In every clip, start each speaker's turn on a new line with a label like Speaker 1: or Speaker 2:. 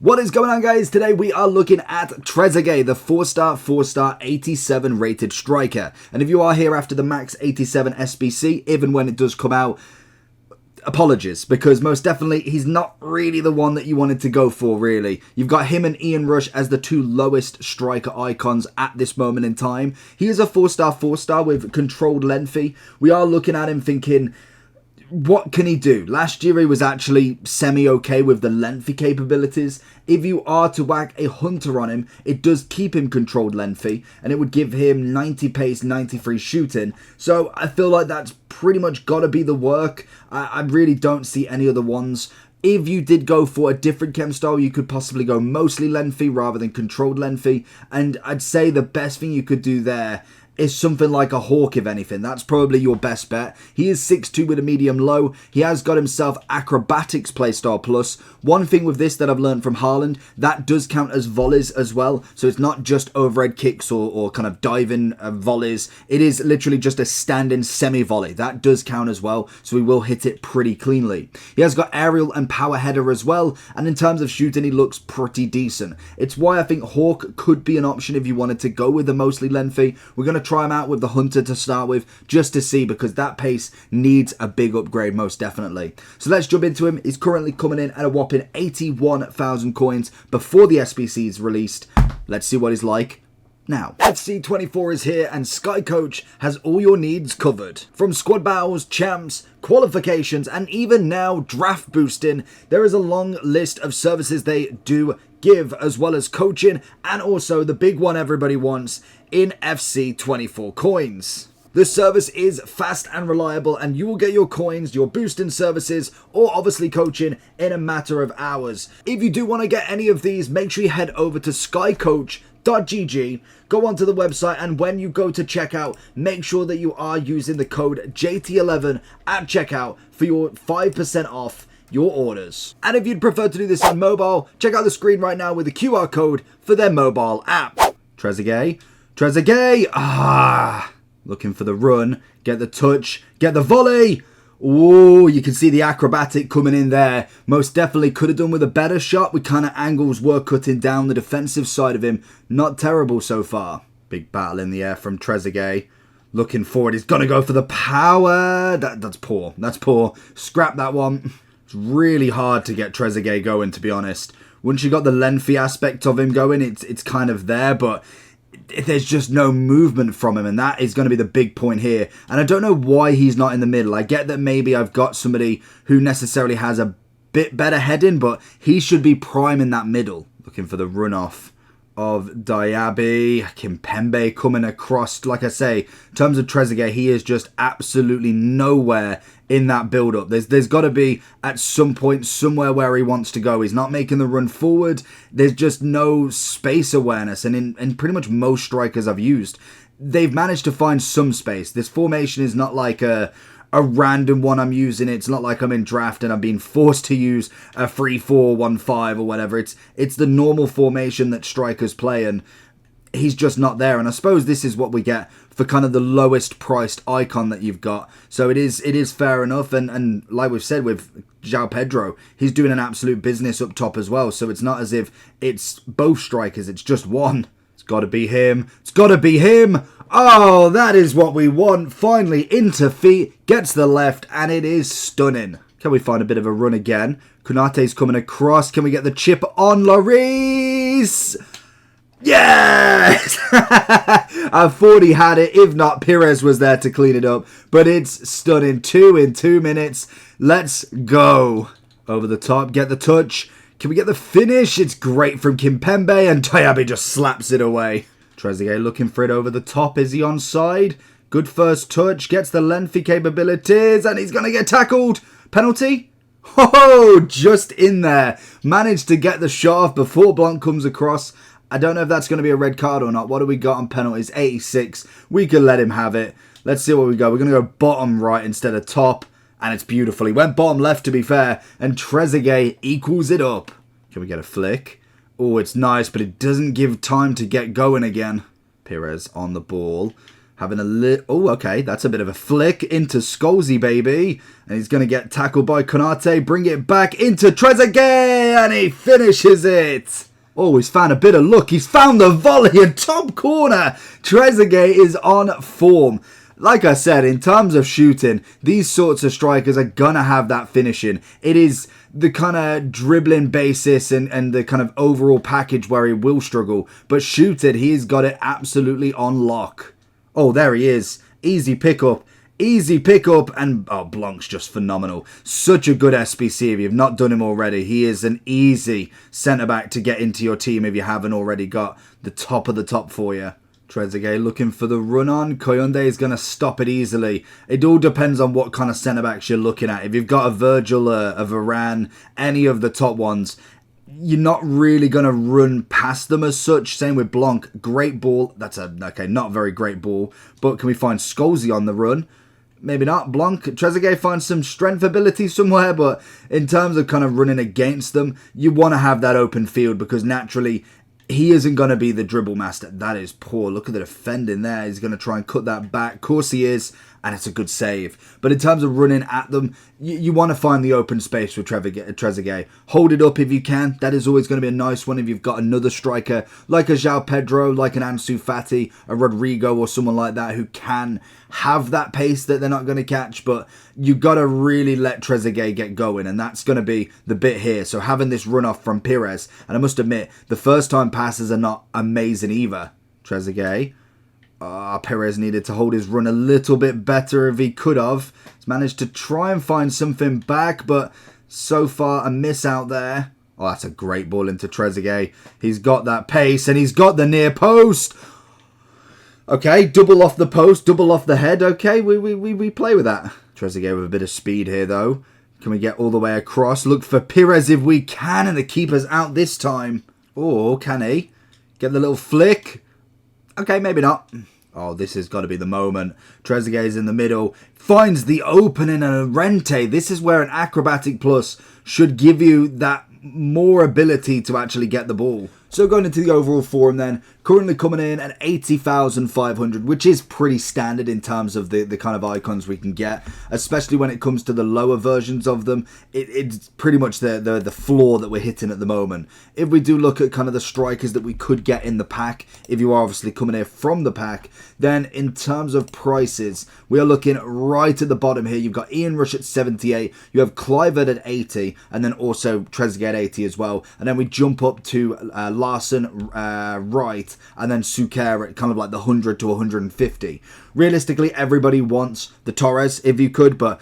Speaker 1: What is going on, guys? Today we are looking at Trezeguet, the 4-star, 87 rated striker. And if you are here after the Max 87 SBC, even when it does come out, apologies, because most definitely he's not really the one that you wanted to go for, really. You've got him and Ian Rush as the two lowest striker icons at this moment in time. He is a 4-star with controlled lengthy. We are looking at him thinking, what can he do? Last year he was actually semi-okay with the lengthy capabilities. If you are to whack a hunter on him, it does keep him controlled lengthy, and it would give him 90 pace, 93 shooting. So I feel like that's pretty much got to be the work. I really don't see any other ones. If you did go for a different chem style, you could possibly go mostly lengthy rather than controlled lengthy. And I'd say the best thing you could do there is something like a Hawk, if anything. That's probably your best bet. He is 6'2 with a medium low. He has got himself acrobatics playstyle plus. One thing with this that I've learned from Haaland, that does count as volleys as well. So it's not just overhead kicks or kind of diving volleys. It is literally just a standing semi-volley. That does count as well. So he will hit it pretty cleanly. He has got aerial and power header as well. And in terms of shooting, he looks pretty decent. It's why I think Hawk could be an option if you wanted to go with the mostly lengthy. We're going to try him out with the hunter to start with, just to see, because that pace needs a big upgrade most definitely. So let's jump into him. He's currently coming in at a whopping 81,000 coins before the SBC is released. Let's see what he's like now. FC24 is here, and Sky Coach has all your needs covered. From squad battles, champs, qualifications, and even now draft boosting, there is a long list of services they do give, as well as coaching, and also the big one everybody wants in FC24 coins. This service is fast and reliable, and you will get your coins, your boosting services, or obviously coaching in a matter of hours. If you do want to get any of these, make sure you head over to skycoach.gg, go onto the website, and when you go to checkout, make sure that you are using the code JT11 at checkout for your 5% off your orders. And if you'd prefer to do this on mobile, check out the screen right now with the QR code for their mobile app. Trezeguet, looking for the run, get the touch, get the volley. Oh, you can see the acrobatic coming in there. Most definitely could have done with a better shot. What kind of angles were cutting down the defensive side of him. Not terrible so far. Big battle in the air from Trezeguet. Looking forward, he's gonna go for the power. That's poor. That's poor. Scrap that one. It's really hard to get Trezeguet going, to be honest. Once you got the lengthy aspect of him going, it's kind of there, but there's just no movement from him, and that is going to be the big point here. And I don't know why he's not in the middle. I get that maybe I've got somebody who necessarily has a bit better heading, but he should be prime in that middle. Looking for the runoff of Diaby. Kimpembe coming across. Like I say, in terms of Trezeguet, he is just absolutely nowhere in that build-up. There's got to be at some point somewhere where he wants to go. He's not making the run forward. There's just no space awareness. And in pretty much most strikers I've used, they've managed to find some space. This formation is not like a random one I'm using. It's not like I'm in draft and I'm being forced to use a 3-4-1-5 or whatever. It's the normal formation that strikers play, and he's just not there. And I suppose this is what we get for kind of the lowest priced icon that you've got. So it is fair enough. And like we've said with João Pedro, he's doing an absolute business up top as well. So it's not as if it's both strikers, it's just one. It's got to be him. It's got to be him. Oh, that is what we want. Finally, into feet, gets the left, and it is stunning. Can we find a bit of a run again? Kunate's coming across. Can we get the chip on Lloris? Yes! I thought he had it. If not, Pires was there to clean it up. But it's stunning. 2 in 2 minutes. Let's go. Over the top. Get the touch. Can we get the finish? It's great from Kimpembe, and Diaby just slaps it away. Trezeguet looking for it over the top. Is he onside? Good first touch. Gets the lengthy capabilities, and he's going to get tackled. Penalty? Oh, just in there. Managed to get the shot off before Blanc comes across. I don't know if that's going to be a red card or not. What do we got on penalties? 86. We could let him have it. Let's see what we got. We're going to go bottom right instead of top. And it's beautiful. He went bottom left, to be fair. And Trezeguet equals it up. Can we get a flick? Oh, it's nice, but it doesn't give time to get going again. Pires on the ball. Having a oh, okay, that's a bit of a flick into Scholesy, baby. And he's going to get tackled by Konate. Bring it back into Trezeguet, and he finishes it. Oh, he's found a bit of luck. He's found the volley in top corner. Trezeguet is on form. Like I said, in terms of shooting, these sorts of strikers are going to have that finishing. It is the kind of dribbling basis and the kind of overall package where he will struggle. But shooting, he's got it absolutely on lock. Oh, there he is. Easy pickup. Easy pickup. And, oh, Blanc's just phenomenal. Such a good SBC if you've not done him already. He is an easy centre-back to get into your team if you haven't already got the top of the top for you. Trezeguet looking for the run on. Koyunde is going to stop it easily. It all depends on what kind of centre-backs you're looking at. If you've got a Virgil, a Varane, any of the top ones, you're not really going to run past them as such. Same with Blanc. Great ball. That's a, okay, not very great ball. But can we find Scholesy on the run? Maybe not. Blanc. Trezeguet finds some strength ability somewhere, but in terms of kind of running against them, you want to have that open field because naturally he isn't going to be the dribble master. That is poor. Look at the defending there. He's going to try and cut that back. Of course he is. And it's a good save. But in terms of running at them, you want to find the open space with Trezeguet. Hold it up if you can. That is always going to be a nice one if you've got another striker like a João Pedro, like an Ansu Fati, a Rodrigo or someone like that who can have that pace that they're not going to catch. But you got to really let Trezeguet get going. And that's going to be the bit here. So having this run off from Pires. And I must admit, the first time passes are not amazing either. Trezeguet. Perez needed to hold his run a little bit better if he could have. He's managed to try and find something back, but so far a miss out there. Oh, that's a great ball into Trezeguet. He's got that pace and he's got the near post. Okay, double off the post, double off the head. Okay, we play with that. Trezeguet with a bit of speed here, though. Can we get all the way across? Look for Pires if we can, and the keeper's out this time. Oh, can he? Get the little flick. Okay, maybe not. Oh, this has got to be the moment. Trezeguet is in the middle. Finds the opening and Rente. This is where an acrobatic plus should give you that more ability to actually get the ball. So going into the overall form then, currently coming in at 80,500, which is pretty standard in terms of the kind of icons we can get, especially when it comes to the lower versions of them. It's pretty much the floor that we're hitting at the moment. If we do look at kind of the strikers that we could get in the pack, if you are obviously coming here from the pack, then in terms of prices, we are looking right at the bottom here. You've got Ian Rush at 78, you have Kluivert at 80, and then also Trezeguet at 80 as well. And then we jump up to Larson right, and then Suker at kind of like the 100 to 150. Realistically, everybody wants the Torres if you could, but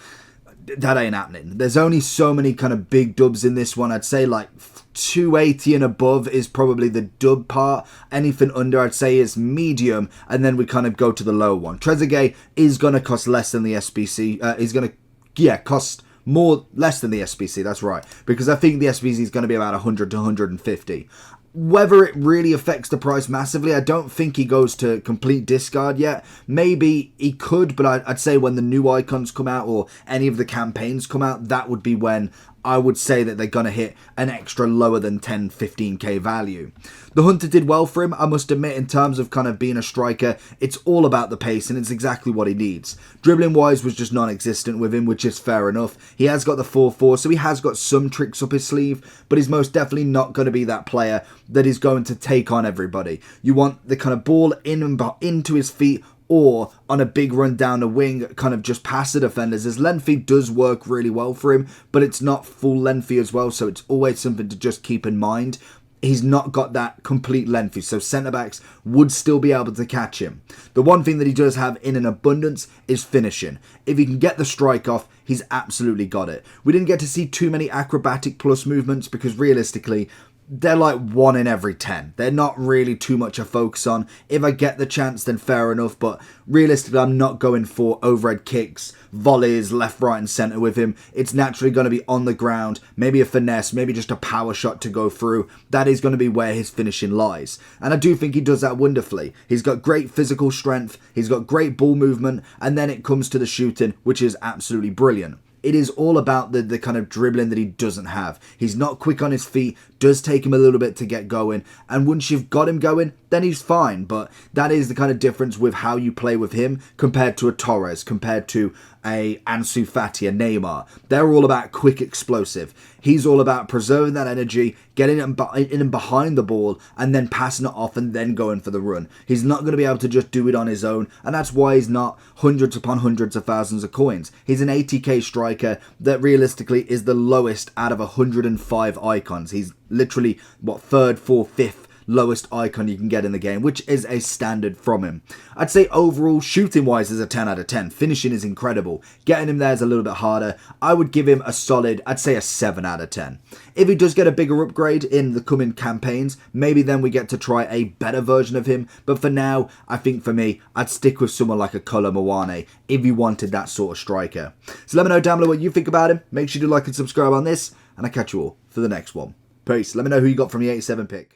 Speaker 1: that ain't happening. There's only so many kind of big dubs in this one. I'd say like 280 and above is probably the dub part. Anything under, I'd say, is medium, and then we kind of go to the low one. Trezeguet is going to cost less than the SBC. He's going to, cost less than the SBC, that's right, because I think the SBC is going to be about 100 to 150. Whether it really affects the price massively, I don't think he goes to complete discard yet. Maybe he could, but I'd say when the new icons come out or any of the campaigns come out, that would be when I would say that they're going to hit an extra lower than 10, 15k value. The Hunter did well for him, I must admit, in terms of kind of being a striker. It's all about the pace, and it's exactly what he needs. Dribbling-wise was just non-existent with him, which is fair enough. He has got the 4-4, so he has got some tricks up his sleeve, but he's most definitely not going to be that player that is going to take on everybody. You want the kind of ball in and into his feet, or on a big run down the wing, kind of just past the defenders. His lengthy does work really well for him, but it's not full lengthy as well, so it's always something to just keep in mind. He's not got that complete lengthy, so centre-backs would still be able to catch him. The one thing that he does have in an abundance is finishing. If he can get the strike off, he's absolutely got it. We didn't get to see too many acrobatic plus movements because realistically, they're like 1 in every 10. They're not really too much a focus on. If I get the chance, then fair enough. But realistically, I'm not going for overhead kicks, volleys, left, right and centre with him. It's naturally going to be on the ground. Maybe a finesse, maybe just a power shot to go through. That is going to be where his finishing lies. And I do think he does that wonderfully. He's got great physical strength. He's got great ball movement. And then it comes to the shooting, which is absolutely brilliant. It is all about the kind of dribbling that he doesn't have. He's not quick on his feet, does take him a little bit to get going, and once you've got him going, then he's fine. But that is the kind of difference with how you play with him compared to a Torres, compared to a Ansu Fati, a Neymar. They're all about quick explosive. He's all about preserving that energy, getting in and behind the ball, and then passing it off and then going for the run. He's not going to be able to just do it on his own, and that's why he's not hundreds upon hundreds of thousands of coins. He's an 80k striker that realistically is the lowest out of 105 icons. He's literally, third, fourth, fifth lowest icon you can get in the game, which is a standard from him. I'd say overall, shooting wise is a 10 out of 10. Finishing is incredible. Getting him there is a little bit harder. I would give him a solid, I'd say a 7 out of 10. If he does get a bigger upgrade in the coming campaigns, maybe then we get to try a better version of him. But for now, I think for me, I'd stick with someone like a Kolo Muani if you wanted that sort of striker. So let me know down below what you think about him. Make sure you do like and subscribe on this, and I'll catch you all for the next one. Peace. Let me know who you got from the 87 pick.